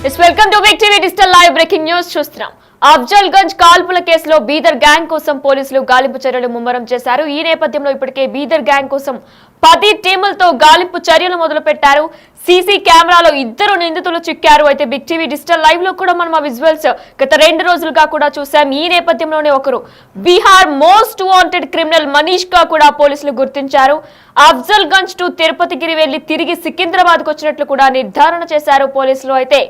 Welcome to Big TV digital live breaking news చూస్తున్నాం. అఫ్జల్ గంజ్ కాల్పుల కేసులో బీదర్ గ్యాంగ్ కోసం పోలీసులు గాలింపు చర్యలు ముమ్మరం చేశారు. ఈ నేపథ్యంలో ఇప్పటికే బీదర్ గ్యాంగ్ కోసం 10 టీములతో గాలింపు చర్యలు మొదలు పెట్టారు. సీసీ కెమెరాలో 2 నిందితులు చిక్కారు. అయితే బిగ్ టీవీ డిజిటల్ లైవ్ లో కూడా మనం ఆ విజువల్స్ గత 2 రోజులుగా కూడా చూసాం. ఈ నేపథ్యంలోనే ఒకరు Bihar most wanted criminal Manish గా కూడా పోలీసులు గుర్తించారు. అఫ్జల్ గంజ్ టు తిరుపతిగిరి వెళ్లి తిరిగి సికింద్రాబాద్ కు వచ్చినట్లు కూడా నిర్ధారణ చేశారు పోలీసులు. అయితే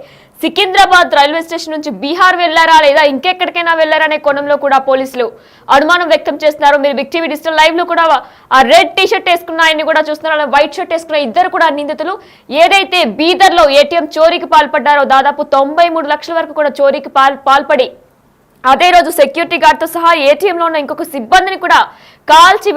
సికింద్రాబాద్ రైల్వే స్టేషన్ నుంచి బీహార్ వెళ్లారా లేదా ఇంకెక్కడికైనా వెళ్లారా అనే కోణంలో కూడా పోలీసులు అనుమానం వ్యక్తం చేస్తున్నారు. మీరు బిగ్ టీవీ డిజిటల్ లైవ్ లో కూడా ఆ రెడ్ టీ షర్ట్ వేసుకున్న ఆయన్ని కూడా చూస్తున్నారు. వైట్ షర్ట్ వేసుకున్న 2 కూడా నిందితులు ఏదైతే బీదర్ లో ఏటీఎం చోరీకి పాల్పడ్డారో దాదాపు 93 లక్షల వరకు కూడా చోరీకి పాల్పడి అదే రోజు సెక్యూరిటీ గార్డ్ తో సహా ఏటీఎం లో ఉన్న ఇంకొక సిబ్బందిని కూడా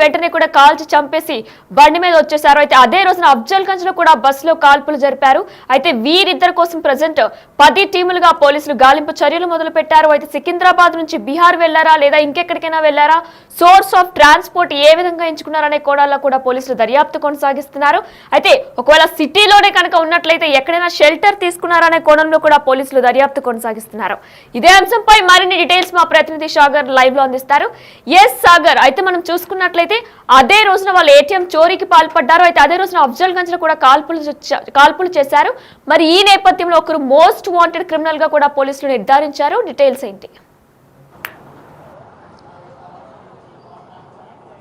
వెంటనే కాల్చి చంపేసి బండి మీద వచ్చేశారు. అయితే అదే రోజున అఫ్జల్ గంజ్ లో కూడా బస్సులో కాల్పులు జరిపారు. అయితే వీరిద్దరి కోసం ప్రజెంట్ 10 టీములుగా పోలీసులు గాలింపు చర్యలు మొదలు పెట్టారు. అయితే సికింద్రాబాద్ నుంచి బీహార్ వెళ్లారా లేదా ఇంకెక్కడికైనా వెళ్లారా, సోర్స్ ఆఫ్ ట్రాన్స్పోర్ట్ ఏ విధంగా ఎంచుకున్నారనే కోణాల్లో కూడా పోలీసులు దర్యాప్తు కొనసాగిస్తున్నారు. అయితే ఒకవేళ సిటీలోనే కనుక ఉన్నట్లయితే ఎక్కడైనా షెల్టర్ తీసుకున్నారనే కోణంలో కూడా పోలీసులు దర్యాప్తు కొనసాగిస్తున్నారు. ఇదే అంశంపై మరిన్ని డీటెయిల్స్ మా ప్రతినిధి సాగర్ లైవ్ లో అందిస్తారు. ఎస్ సాగర్, అయితే మనం చూసుకున్నట్లయితే అదే రోజున వాళ్ళు ఏటీఎం చోరీకి పాల్పడ్డారు. అయితే అదే రోజున అఫ్జల్ గంజ్ లో కూడా కాల్పులు చేశారు. మరి ఈ నేపథ్యంలో ఒకరు మోస్ట్ వాంటెడ్ క్రిమినల్ గా కూడా పోలీసులు నిర్ధారించారు. డీటెయిల్స్ ఏంటి?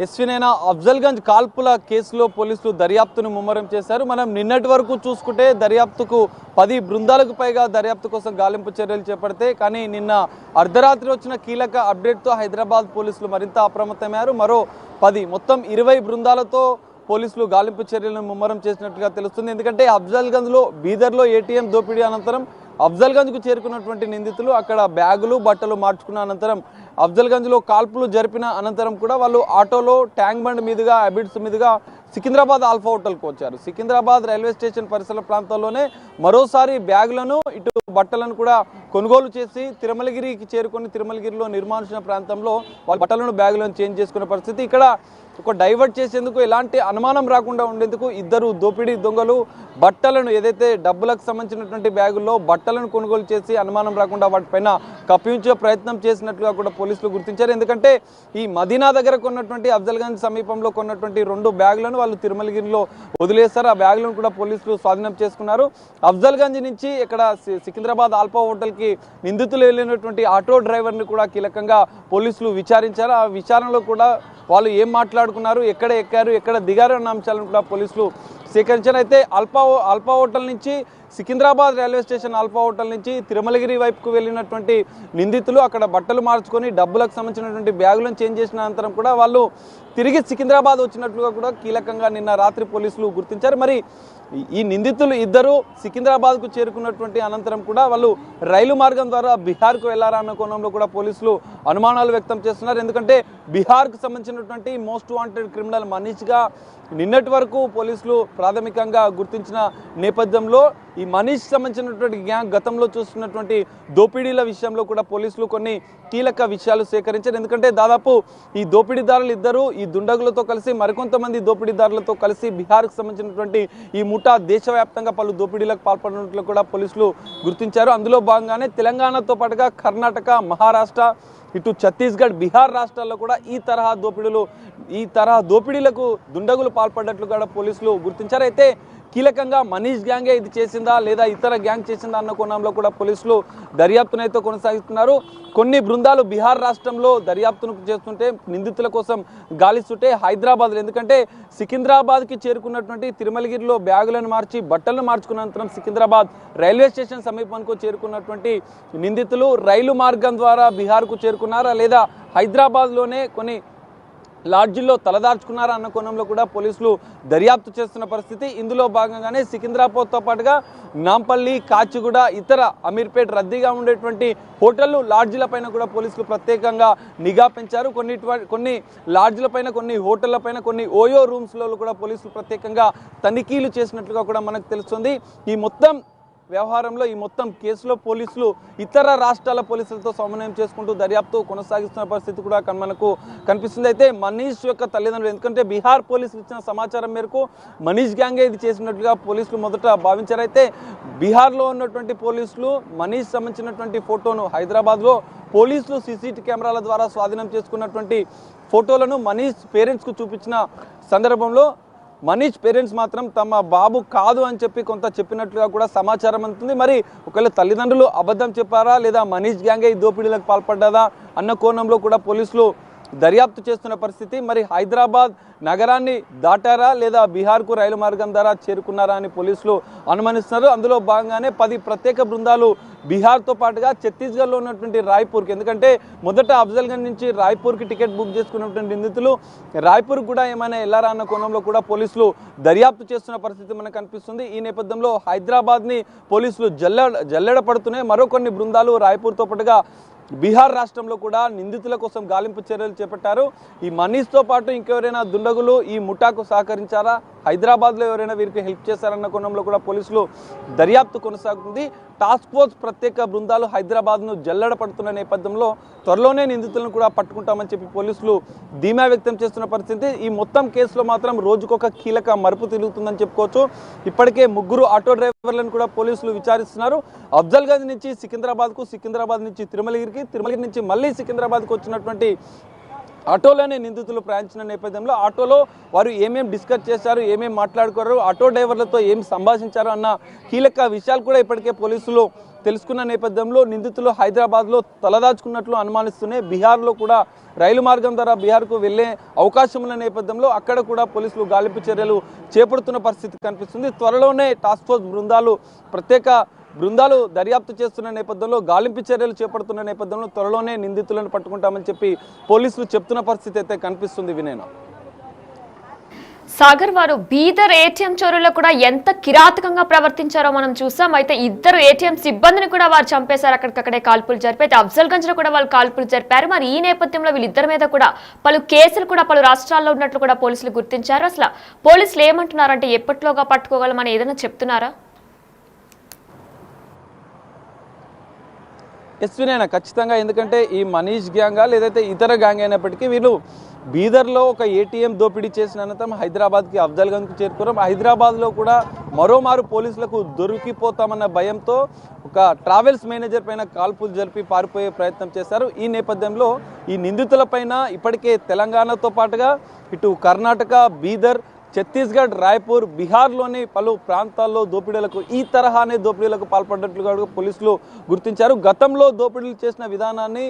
ఎస్వినైనా అఫ్జల్ గంజ్ కాల్పుల కేసులో పోలీసులు దర్యాప్తును ముమ్మరం చేశారు. మనం నిన్నటి వరకు చూసుకుంటే దర్యాప్తుకు 10 బృందాలకు పైగా దర్యాప్తు కోసం గాలింపు చర్యలు చేపడితే కానీ నిన్న అర్ధరాత్రి వచ్చిన కీలక అప్డేట్తో హైదరాబాద్ పోలీసులు మరింత అప్రమత్తమయ్యారు. మరో 10 మొత్తం 20 బృందాలతో పోలీసులు గాలింపు చర్యలను ముమ్మరం చేసినట్లుగా తెలుస్తుంది. ఎందుకంటే అఫ్జల్ గంజ్లో బీదర్లో ఏటీఎం దోపిడీ అనంతరం అఫ్జల్ గంజ్కు చేరుకున్నటువంటి నిందితులు అక్కడ బ్యాగులు బట్టలు మార్చుకున్న అనంతరం అఫ్జల్ గంజ్లో కాల్పులు జరిపిన అనంతరం కూడా వాళ్ళు ఆటోలో ట్యాంక్ బండ్ మీదుగా అబిడ్స్ మీదుగా సికింద్రాబాద్ ఆల్ఫా హోటల్కి వచ్చారు. సికింద్రాబాద్ రైల్వే స్టేషన్ పరిసర ప్రాంతాల్లోనే మరోసారి బ్యాగులను ఇటు బట్టలను కూడా కొనుగోలు చేసి తిరుమలగిరికి చేరుకొని తిరుమలగిరిలో నిర్మానుషణ ప్రాంతంలో వాళ్ళ బట్టలను బ్యాగులను చేంజ్ చేసుకునే పరిస్థితి. ఇక్కడ ఒక డైవర్ట్ చేసేందుకు ఎలాంటి అనుమానం రాకుండా ఉండేందుకు 2 దోపిడీ దొంగలు బట్టలను ఏదైతే డబ్బులకు సంబంధించినటువంటి బ్యాగుల్లో బట్టలను కొనుగోలు చేసి అనుమానం రాకుండా వాటిపైన కప్పించే ప్రయత్నం చేసినట్లుగా కూడా పోలీసులు గుర్తించారు. ఎందుకంటే ఈ మదీనా దగ్గర కొన్నటువంటి అఫ్జల్ గంజ్ సమీపంలో కొన్నటువంటి 2 బ్యాగులను వాళ్ళు తిరుమలగిరిలో వదిలేశారు. ఆ బ్యాగులను కూడా పోలీసులు స్వాధీనం చేసుకున్నారు. అఫ్జల్ గంజ్ నుంచి ఇక్కడ సికింద్రాబాద్ ఆల్ఫా హోటల్కి నిందితులు వెళ్ళినటువంటి ఆటో డ్రైవర్ని కూడా కీలకంగా పోలీసులు విచారించారు. ఆ విచారణలో కూడా వాళ్ళు ఏం మాట్లాడుకున్నారు, ఎక్కడ ఎక్కారు, ఎక్కడ దిగారు అన్న అంశాలను కూడా పోలీసులు సేకరించారు. అయితే ఆల్ఫా హోటల్ నుంచి Secunderabad railway station alpha hotel నుంచి తిరుమలగిరి వైపుకు వెళ్ళినటువంటి నిందితులు అక్కడ బట్టలు మార్చుకొని డబ్బులకు సంబంధించినటువంటి బ్యాగులను చేంజ్ చేసిన అనంతరం కూడా వాళ్ళు తిరిగి సికింద్రాబాద్ వచ్చినట్లుగా కూడా కీలకంగా నిన్న రాత్రి పోలీసులు గుర్తించారు. మరి ఈ నిందితులు 2 సికింద్రాబాద్కు చేరుకున్నటువంటి అనంతరం కూడా వాళ్ళు రైలు మార్గం ద్వారా బీహార్కు వెళ్లారా అన్న కోణంలో కూడా పోలీసులు అనుమానాలు వ్యక్తం చేస్తున్నారు. ఎందుకంటే బీహార్కు సంబంధించినటువంటి మోస్ట్ వాంటెడ్ క్రిమినల్ మనీష్గా నిన్నటి వరకు పోలీసులు ప్రాథమికంగా గుర్తించిన నేపథ్యంలో ఈ మనీష్ సంబంధించినటువంటి గ్యాంగ్ గతంలో చూస్తున్నటువంటి దోపిడీల విషయంలో కూడా పోలీసులు కొన్ని కీలక విషయాలు సేకరించారు. ఎందుకంటే దాదాపు ఈ దోపిడీదారులు 2 ఈ దుండగులతో కలిసి మరికొంతమంది దోపిడీదారులతో కలిసి బీహార్కు సంబంధించినటువంటి ఈ ముఠా దేశవ్యాప్తంగా పలు దోపిడీలకు పాల్పడినట్లు కూడా పోలీసులు గుర్తించారు. అందులో భాగంగానే తెలంగాణతో పాటుగా కర్ణాటక, మహారాష్ట్ర, ఇటు ఛత్తీస్గఢ్, బీహార్ రాష్ట్రాల్లో కూడా ఈ తరహా దోపిడీలకు దుండగులు పాల్పడ్డట్లు కూడా పోలీసులు గుర్తించారు. అయితే కీలకంగా మనీష్ గ్యాంగే ఇది చేసిందా లేదా ఇతర గ్యాంగ్ చేసిందా అన్న కోణంలో కూడా పోలీసులు దర్యాప్తునైతే కొనసాగిస్తున్నారు. కొన్ని బృందాలు బీహార్ రాష్ట్రంలో దర్యాప్తును చేస్తుంటే నిందితుల కోసం గాలిస్తుంటే హైదరాబాద్లో, ఎందుకంటే సికింద్రాబాద్కి చేరుకున్నటువంటి తిరుమలగిరిలో బ్యాగులను మార్చి బట్టలను మార్చుకున్న అనంతరం సికింద్రాబాద్ రైల్వే స్టేషన్ సమీపానికి చేరుకున్నటువంటి నిందితులు రైలు మార్గం ద్వారా బీహార్కు చేరుకున్నారా లేదా హైదరాబాద్లోనే కొన్ని లాడ్జిల్లో తలదార్చుకున్నారా అన్న కోణంలో కూడా పోలీసులు దర్యాప్తు చేస్తున్న పరిస్థితి. ఇందులో భాగంగానే సికింద్రాబాద్తో పాటుగా నాంపల్లి, కాచిగూడ, ఇతర అమీర్పేట్ రద్దీగా ఉండేటువంటి హోటళ్లు, లాడ్జిల పైన కూడా పోలీసులు ప్రత్యేకంగా నిఘా పెంచారు. కొన్ని లాడ్జిల పైన, కొన్ని హోటళ్ల పైన, కొన్ని ఓయో రూమ్స్లో కూడా పోలీసులు ప్రత్యేకంగా తనిఖీలు చేసినట్లుగా కూడా మనకు తెలుస్తుంది. ఈ మొత్తం వ్యవహారంలో ఈ మొత్తం కేసులో పోలీసులు ఇతర రాష్ట్రాల పోలీసులతో సమన్వయం చేసుకుంటూ దర్యాప్తు కొనసాగిస్తున్న పరిస్థితి కూడా మనకు కనిపిస్తుంది. అయితే మనీష్ యొక్క తల్లిదండ్రులు, ఎందుకంటే బీహార్ పోలీసులు ఇచ్చిన సమాచారం మేరకు మనీష్ గ్యాంగే ఇది చేసినట్లుగా పోలీసులు మొదట భావించారు. అయితే బీహార్లో ఉన్నటువంటి పోలీసులు మనీష్ సంబంధించినటువంటి ఫోటోను హైదరాబాద్లో పోలీసులు సీసీటీవీ కెమెరాల ద్వారా స్వాధీనం చేసుకున్నటువంటి ఫోటోలను మనీష్ పేరెంట్స్కు చూపించిన సందర్భంలో మనీష్ పేరెంట్స్ మాత్రం తమ బాబు కాదు అని చెప్పి కొంత చెప్పినట్లుగా కూడా సమాచారం అందుతుంది. మరి ఒకవేళ తల్లిదండ్రులు అబద్ధం చెప్పారా లేదా మనీష్ గ్యాంగే ఈ దోపిడీలకు పాల్పడ్డారా అన్న కోణంలో కూడా పోలీసులు దర్యాప్తు చేస్తున్న పరిస్థితి. మరి హైదరాబాద్ నగరాన్ని దాటారా లేదా బీహార్కు రైలు మార్గం ద్వారా చేరుకున్నారా అని పోలీసులు అనుమానిస్తున్నారు. అందులో భాగంగానే 10 ప్రత్యేక బృందాలు బీహార్తో పాటుగా ఛత్తీస్గఢ్లో ఉన్నటువంటి రాయ్పూర్కి, ఎందుకంటే మొదట అఫ్జల్గంజ్ నుంచి రాయ్పూర్కి టికెట్ బుక్ చేసుకున్నటువంటి నిందితులు రాయ్పూర్కి కూడా ఏమైనా వెళ్ళారా అన్న కోణంలో కూడా పోలీసులు దర్యాప్తు చేస్తున్న పరిస్థితి మనకు కనిపిస్తుంది. ఈ నేపథ్యంలో హైదరాబాద్ని పోలీసులు జల్లెడ పడుతున్నాయి. మరో కొన్ని బృందాలు రాయ్పూర్తో పాటుగా బీహార్ రాష్ట్రంలో కూడా నిందితుల కోసం గాలింపు చర్యలు చేపట్టారు. ఈ మనీష్తో పాటు ఇంకెవరైనా దుండగులు ఈ ముఠాకు సహకరించారా, హైదరాబాద్లో ఎవరైనా వీరికి హెల్ప్ చేశారన్న కోణంలో కూడా పోలీసులు దర్యాప్తు కొనసాగుతుంది. టాస్క్ ఫోర్స్ ప్రత్యేక బృందాలు హైదరాబాద్ను జల్లెడ పడుతున్న నేపథ్యంలో త్వరలోనే నిందితులను కూడా పట్టుకుంటామని చెప్పి పోలీసులు ధీమా వ్యక్తం చేస్తున్న పరిస్థితి. ఈ మొత్తం కేసులో మాత్రం రోజుకొక కీలక మలుపు తిరుగుతుందని చెప్పుకోవచ్చు. ఇప్పటికే 3 ఆటో డ్రైవర్లను కూడా పోలీసులు విచారిస్తున్నారు. అఫ్జల్గంజ్ నుంచి సికింద్రాబాద్కు, సికింద్రాబాద్ నుంచి తిరుమలగిరికి, తిరుమలగిరి నుంచి మళ్ళీ సికింద్రాబాద్కు వచ్చినటువంటి ఆటోలోనే నిందితులు ప్రయాణించిన నేపథ్యంలో ఆటోలో వారు ఏమేమి డిస్కస్ చేశారు, ఏమేమి మాట్లాడుకోరు, ఆటో డ్రైవర్లతో ఏం సంభాషించారు అన్న కీలక విషయాలు కూడా ఇప్పటికే పోలీసులు తెలుసుకున్న నేపథ్యంలో నిందితులు హైదరాబాద్లో తలదాచుకున్నట్లు అనుమానిస్తూనే బీహార్లో కూడా రైలు మార్గం ద్వారా బీహార్కు వెళ్లే అవకాశం ఉన్న నేపథ్యంలో అక్కడ కూడా పోలీసులు గాలింపు చర్యలు చేపడుతున్న పరిస్థితి కనిపిస్తుంది. త్వరలోనే టాస్క్ ఫోర్స్ ప్రత్యేక బృందాలు దర్యాప్తు చేస్తున్న నేపథ్యంలో గాలింపు చర్యలు చేపడుతున్న నేపథ్యంలో త్వరలోనే నిందితులను పట్టుకుంటామని చెప్పి పోలీసులు చెప్తున్న పరిస్థితి అయితే కనిపిస్తుంది. వినేనా సాగర్, వారు బీదర్ ఏటీఎం చోరుల్లో కూడా ఎంత కిరాతకంగా ప్రవర్తించారో మనం చూసాం. అయితే 2 ఏటీఎం సిబ్బందిని కూడా వారు చంపేశారు, అక్కడికక్కడే కాల్పులు జరిపి. అయితే అఫ్జల్గంజ్ లో కూడా వాళ్ళు కాల్పులు జరిపారు. మరి ఈ నేపథ్యంలో వీళ్ళిద్దరి మీద కూడా పలు కేసులు కూడా పలు రాష్ట్రాల్లో ఉన్నట్లు కూడా పోలీసులు గుర్తించారు. అసలు పోలీసులు ఏమంటున్నారంటే ఎప్పట్లోగా పట్టుకోగలమని ఏదైనా చెప్తున్నారా? ఎస్వినైనా ఖచ్చితంగా, ఎందుకంటే ఈ మనీష్ గ్యాంగా లేదైతే ఇతర గ్యాంగ్ అయినప్పటికీ వీళ్ళు బీదర్లో ఒక ఏటీఎం దోపిడీ చేసిన అనంతరం హైదరాబాద్కి అఫ్జల్గంజ్కి చేరుకున్నాం. హైదరాబాద్లో కూడా మరోమారు పోలీసులకు దొరికిపోతామన్న భయంతో ఒక ట్రావెల్స్ మేనేజర్ పైన కాల్పులు జరిపి పారిపోయే ప్రయత్నం చేశారు. ఈ నేపథ్యంలో ఈ నిందితుల పైన ఇప్పటికే తెలంగాణతో పాటుగా ఇటు కర్ణాటక, బీదర్, ఛత్తీస్గఢ్, రాయ్పూర్, బీహార్లోని పలు ప్రాంతాల్లో దోపిడీలకు ఈ తరహానే దోపిడీలకు పాల్పడ్డట్లుగా పోలీసులు గుర్తించారు. గతంలో దోపిడీలు చేసిన విధానాన్ని,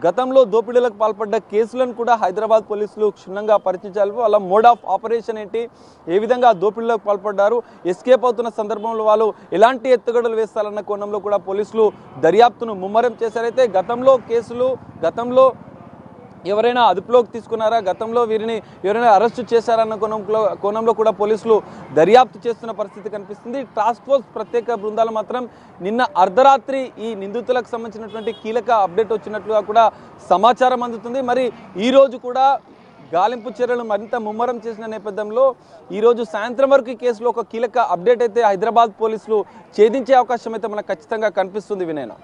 గతంలో దోపిడీలకు పాల్పడ్డ కేసులను కూడా హైదరాబాద్ పోలీసులు క్షుణ్ణంగా పరిచయించాలి. వాళ్ళ మోడ్ ఆఫ్ ఆపరేషన్ ఏంటి, ఏ విధంగా దోపిడీలకు పాల్పడ్డారు, ఎస్కేప్ అవుతున్న సందర్భంలో వాళ్ళు ఎలాంటి ఎత్తుగడలు వేస్తారన్న కోణంలో కూడా పోలీసులు దర్యాప్తును ముమ్మరం చేశారైతే గతంలో ఎవరైనా అదుపులోకి తీసుకున్నారా, గతంలో వీరిని ఎవరైనా అరెస్టు చేశారన్న కోణంలో కూడా పోలీసులు దర్యాప్తు చేస్తున్న పరిస్థితి కనిపిస్తుంది. టాస్క్ ఫోర్స్ ప్రత్యేక బృందాలు మాత్రం నిన్న అర్ధరాత్రి ఈ నిందితులకు సంబంధించినటువంటి కీలక అప్డేట్ వచ్చినట్లుగా కూడా సమాచారం అందుతుంది. మరి ఈ రోజు కూడా గాలింపు చర్యలు మరింత ముమ్మరం చేసిన నేపథ్యంలో ఈరోజు సాయంత్రం వరకు ఈ కేసులో ఒక కీలక అప్డేట్ అయితే హైదరాబాద్ పోలీసులు ఛేదించే అవకాశం అయితే మనకు ఖచ్చితంగా కనిపిస్తుంది. వినయన,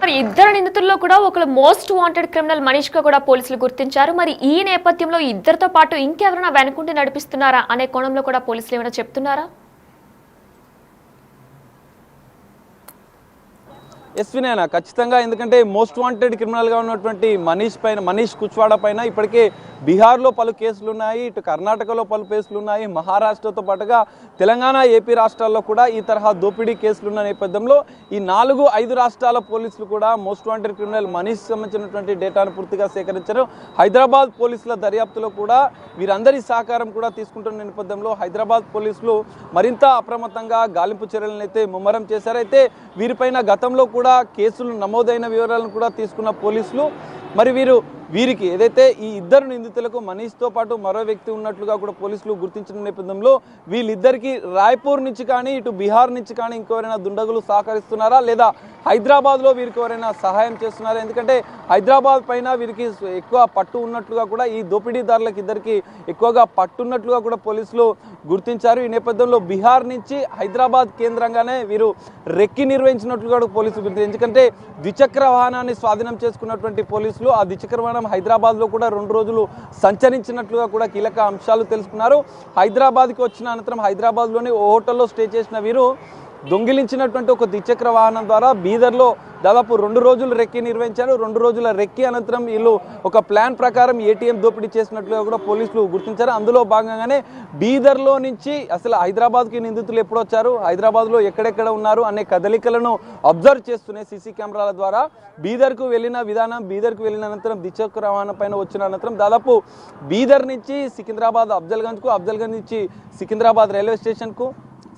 మరి 2 నిందితుల్లో కూడా ఒకరు మోస్ట్ వాంటెడ్ క్రిమినల్ మనీష్ గా కూడా పోలీసులు గుర్తించారు. మరి ఈ నేపథ్యంలో ఇద్దరితో పాటు ఇంకెవరైనా వెనుకుండి నడిపిస్తున్నారా అనే కోణంలో కూడా పోలీసులు ఏమైనా చెప్తున్నారా? ఎస్వినైనా ఖచ్చితంగా, ఎందుకంటే మోస్ట్ వాంటెడ్ క్రిమినల్గా ఉన్నటువంటి మనీష్ కుచ్వాడా పైన ఇప్పటికే బీహార్లో పలు కేసులు ఉన్నాయి, ఇటు కర్ణాటకలో పలు కేసులు ఉన్నాయి, మహారాష్ట్రతో పాటుగా తెలంగాణ, ఏపీ రాష్ట్రాల్లో కూడా ఈ తరహా దోపిడీ కేసులు ఉన్న నేపథ్యంలో ఈ 4-5 రాష్ట్రాల పోలీసులు కూడా మోస్ట్ వాంటెడ్ క్రిమినల్ మనీష్ సంబంధించినటువంటి డేటాను పూర్తిగా సేకరించారు. హైదరాబాద్ పోలీసుల దర్యాప్తులో కూడా వీరందరి సహకారం కూడా తీసుకుంటున్న నేపథ్యంలో హైదరాబాద్ పోలీసులు మరింత అప్రమత్తంగా గాలింపు చర్యలను అయితే ముమ్మరం చేశారు. అయితే వీరిపైన గతంలో కూడా కేసులు నమోదైన వివరాలను కూడా తీసుకున్న పోలీసులు మరి వీరికి ఏదైతే ఈ ఇద్దరు నిందితులకు మనీష్తో పాటు మరో వ్యక్తి ఉన్నట్లుగా కూడా పోలీసులు గుర్తించిన నేపథ్యంలో వీళ్ళిద్దరికి రాయ్పూర్ నుంచి కానీ ఇటు బీహార్ నుంచి కానీ ఇంకెవరైనా దుండగులు సహకరిస్తున్నారా లేదా హైదరాబాద్లో వీరికి ఎవరైనా సహాయం చేస్తున్నారా? ఎందుకంటే హైదరాబాద్ పైన వీరికి ఎక్కువ పట్టు ఉన్నట్లుగా కూడా ఈ దోపిడీదారులకు ఇద్దరికి ఎక్కువగా పట్టున్నట్లుగా కూడా పోలీసులు గుర్తించారు. ఈ నేపథ్యంలో బీహార్ నుంచి హైదరాబాద్ కేంద్రంగానే వీరు రెక్కి నిర్వహించినట్లుగా కూడా పోలీసులు గుర్తించారు. ఎందుకంటే ద్విచక్ర వాహనాన్ని స్వాధీనం చేసుకున్నటువంటి పోలీసులు ఆ ద్విచక్ర వాహనం హైదరాబాద్లో కూడా 2 రోజులు సంచరించినట్లుగా కూడా కీలక అంశాలు తెలుసుకున్నారు. హైదరాబాద్కి వచ్చిన అనంతరం హైదరాబాద్లోని ఓ హోటల్లో స్టే చేసిన వీరు దొంగిలించినటువంటి ఒక ద్విచక్ర వాహనం ద్వారా బీదర్లో దాదాపు 2 రోజులు రెక్కి నిర్వహించారు. 2 రోజుల రెక్కి అనంతరం వీళ్ళు ఒక ప్లాన్ ప్రకారం ఏటీఎం దోపిడీ చేసినట్లుగా కూడా పోలీసులు గుర్తించారు. అందులో భాగంగానే బీదర్లో నుంచి అసలు హైదరాబాద్కి నిందితులు ఎప్పుడు వచ్చారు, హైదరాబాద్లో ఎక్కడెక్కడ ఉన్నారు అనే కదలికలను అబ్జర్వ్ చేస్తున్నాయి సీసీ కెమెరాల ద్వారా. బీదర్కు వెళ్ళిన విధానం, బీదర్కు వెళ్ళిన అనంతరం ద్విచక్ర వాహనం పైన వచ్చిన అనంతరం దాదాపు బీదర్ నుంచి సికింద్రాబాద్ అఫ్జల్గంజ్కు, అఫ్జల్గంజ్ నుంచి సికింద్రాబాద్ రైల్వే స్టేషన్కు,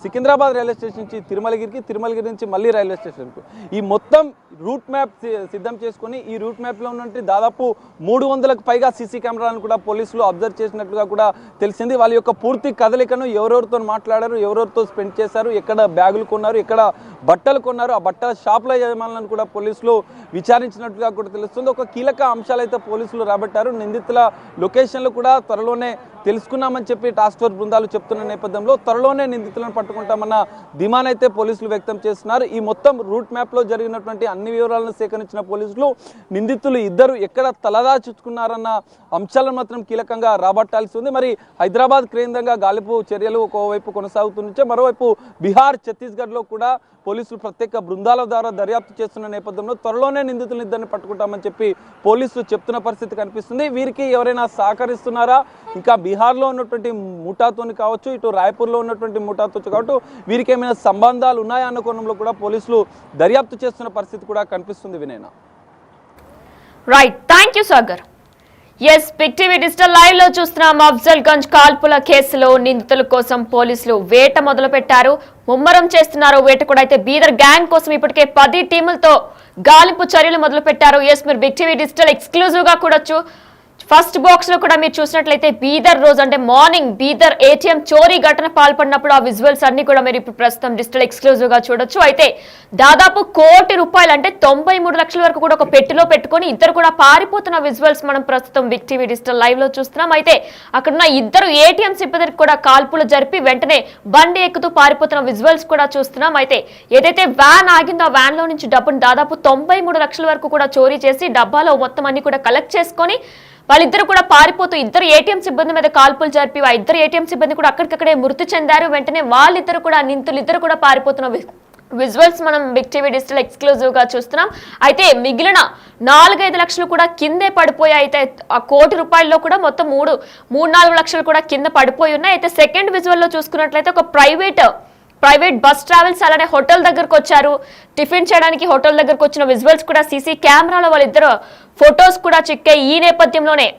సికింద్రాబాద్ రైల్వే స్టేషన్ నుంచి తిరుమలగిరికి, తిరుమలగిరి నుంచి మళ్ళీ రైల్వే స్టేషన్కు ఈ మొత్తం రూట్ మ్యాప్ సిద్ధం చేసుకొని ఈ రూట్ మ్యాప్లో ఉన్నట్టు దాదాపు 300కు పైగా సీసీ కెమెరాలను కూడా పోలీసులు అబ్జర్వ్ చేసినట్లుగా కూడా తెలిసింది. వాళ్ళ యొక్క పూర్తి కదలికను ఎవరెవరితో మాట్లాడారు, ఎవరెవరితో స్పెండ్ చేశారు, ఎక్కడ బ్యాగులు కొన్నారు, ఎక్కడ బట్టలు కొన్నారు, ఆ బట్టల షాపుల యజమానులను కూడా పోలీసులు విచారించినట్లుగా కూడా తెలుస్తుంది. ఒక కీలక అంశాలు అయితే పోలీసులు రాబట్టారు. నిందితుల లొకేషన్లు కూడా త్వరలోనే తెలుసుకున్నామని చెప్పి టాస్క్ ఫోర్స్ బృందాలు చెప్తున్న నేపథ్యంలో త్వరలోనే నిందితులను పట్టుకుంటామన్న ధీమానైతే పోలీసులు వ్యక్తం చేస్తున్నారు. ఈ మొత్తం రూట్ మ్యాప్లో జరిగినటువంటి అన్ని వివరాలను సేకరించిన పోలీసులు నిందితులు ఇద్దరు ఎక్కడ తలదాచుకున్నారన్న అంశాలను మాత్రం కీలకంగా రాబట్టాల్సి ఉంది. మరి హైదరాబాద్ కేంద్రంగా గాలింపు చర్యలు ఒకవైపు కొనసాగుతుంటే మరోవైపు బీహార్, ఛత్తీస్గఢ్లో కూడా పోలీసులు ప్రత్యేక బృందాల ద్వారా దర్యాప్తు చేస్తున్న నేపథ్యంలో త్వరలోనే నిందితులను ఇద్దరిని పట్టుకుంటామని చెప్పి పోలీసులు చెప్తున్న పరిస్థితి కనిపిస్తుంది. వీరికి ఎవరైనా సహకరిస్తున్నారా, ఇంకా బీహార్లో ఉన్నటువంటి ముఠాతోని కావచ్చు, ఇటు రాయ్పూర్లో ఉన్నటువంటి ముఠాతో కావచ్చు, వీరికి ఏమైనా సంబంధాలు ఉన్నాయా అన్న కోణంలో కూడా పోలీసులు దర్యాప్తు చేస్తున్న పరిస్థితి కూడా కనిపిస్తుంది. వినయనా. Right, thank you Sagar. Yes, big TV digital live లో చూస్తున్నాం. అఫ్జల్గంజ్ కాల్పుల కేసులో నిందితుల కోసం పోలీసులు వేట మొదలు పెట్టారు, ముమ్మరం చేస్తున్నారు వేట కూడా. అయితే బీదర్ గ్యాంగ్ కోసం ఇప్పటికే 10 టీములతో గాలింపు చర్యలు మొదలు పెట్టారు. ఎస్, మీరు బిగ్ టీవీ డిజిటల్ ఎక్స్క్లూజివ్ గా కూడా ఫస్ట్ బాక్స్ లో కూడా మీరు చూసినట్లయితే బీదర్ రోజు అంటే మార్నింగ్ బీదర్ ఏటీఎం చోరీ ఘటన పాల్పడినప్పుడు ఆ విజువల్స్ అన్ని కూడా మీరు ఇప్పుడు ప్రస్తుతం డిజిటల్ ఎక్స్క్లూజివ్ గా చూడొచ్చు. అయితే దాదాపు ₹1 కోటి అంటే 93 లక్షల వరకు కూడా ఒక పెట్టిలో పెట్టుకొని ఇద్దరు కూడా పారిపోతున్న విజువల్స్ మనం ప్రస్తుతం బిగ్ టీవీ డిజిటల్ లైవ్ లో చూస్తున్నాం. అయితే అక్కడున్న ఇద్దరు ఏటీఎం సిబ్బందికి కూడా కాల్పులు జరిపి వెంటనే బండి ఎక్కుతూ పారిపోతున్న విజువల్స్ కూడా చూస్తున్నాం. అయితే ఏదైతే వ్యాన్ ఆగిందో ఆ వ్యాన్ లో నుంచి డబ్బును దాదాపు 93 లక్షల వరకు కూడా చోరీ చేసి డబ్బాలో మొత్తం అన్ని కూడా కలెక్ట్ చేసుకొని వాళ్ళిద్దరు కూడా పారిపోతూ ఇద్దరు ఏటీఎం సిబ్బంది మీద కాల్పులు జరిపి ఆ ఇద్దరు ఏటీఎం సిబ్బంది కూడా అక్కడికక్కడే మృతి చెందారు. వెంటనే వాళ్ళిద్దరు కూడా నిందితులు ఇద్దరు కూడా పారిపోతున్న విజువల్స్ మనం బిగ్ టీవీ డిజిటల్ ఎక్స్క్లూజివ్ గా చూస్తున్నాం. అయితే మిగిలిన 4-5 లక్షలు కూడా కిందే పడిపోయాయి. అయితే ఆ ₹1 కోటిలో కూడా మొత్తం 3-4 లక్షలు కూడా కింద పడిపోయి ఉన్నాయి. అయితే సెకండ్ విజువల్ లో చూసుకున్నట్లయితే ఒక ప్రైవేట్ బస్ ట్రావెల్స్ అలానే హోటల్ దగ్గరకు వచ్చారు. టిఫిన్ చేయడానికి హోటల్ దగ్గరకు వచ్చిన విజువల్స్ కూడా సీసీ కెమెరాలో వాళ్ళిద్దరు ఫొటోస్ కూడా చిక్కాయి. ఈ నేపథ్యంలోనే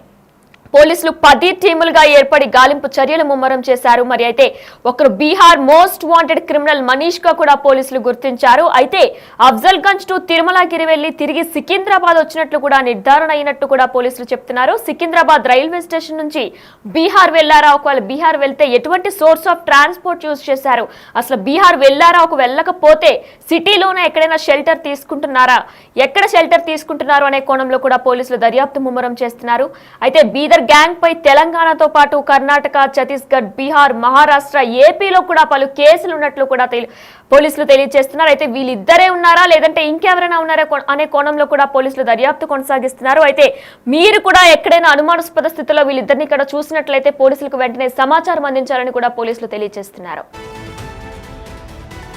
పోలీసులు 10 టీములుగా ఏర్పడి గాలింపు చర్యలు ముమ్మరం చేశారు. మరి అయితే ఒకరు Bihar most wanted criminal Manish గా కూడా పోలీసులు గుర్తించారు. అయితే అఫ్జల్గంజ్ టు తిరుమలగిరి వెళ్లి తిరిగి సికింద్రాబాద్ వచ్చినట్లు కూడా నిర్ధారణ అయినట్టు కూడా పోలీసులు చెప్తున్నారు. సికింద్రాబాద్ రైల్వే స్టేషన్ నుంచి బీహార్ వెళ్లారా, ఒకవేళ బీహార్ వెళ్తే ఎటువంటి సోర్స్ ఆఫ్ ట్రాన్స్పోర్ట్ యూజ్ చేశారు, అసలు బీహార్ వెళ్లారా, ఒక వెళ్ళకపోతే సిటీలోనే ఎక్కడైనా షెల్టర్ తీసుకుంటున్నారా, ఎక్కడ షెల్టర్ తీసుకుంటున్నారు అనే కోణంలో కూడా పోలీసులు దర్యాప్తు ముమ్మరం చేస్తున్నారు. అయితే బీదర్ గ్యాంగ్ పై తెలంగాణతో పాటు కర్ణాటక, ఛత్తీస్గఢ్, బీహార్, మహారాష్ట్ర, ఏపీలో కూడా పలు కేసులు ఉన్నట్లు కూడా పోలీసులు తెలియజేస్తున్నారు. అయితే వీళ్ళిద్దరే ఉన్నారా లేదంటే ఇంకెవరైనా ఉన్నారా అనే కోణంలో కూడా పోలీసులు దర్యాప్తు కొనసాగిస్తున్నారు. అయితే మీరు కూడా ఎక్కడైనా అనుమానాస్పద స్థితిలో వీళ్ళిద్దరిని ఇక్కడ చూసినట్లయితే పోలీసులకు వెంటనే సమాచారం అందించాలని కూడా పోలీసులు తెలియజేస్తున్నారు.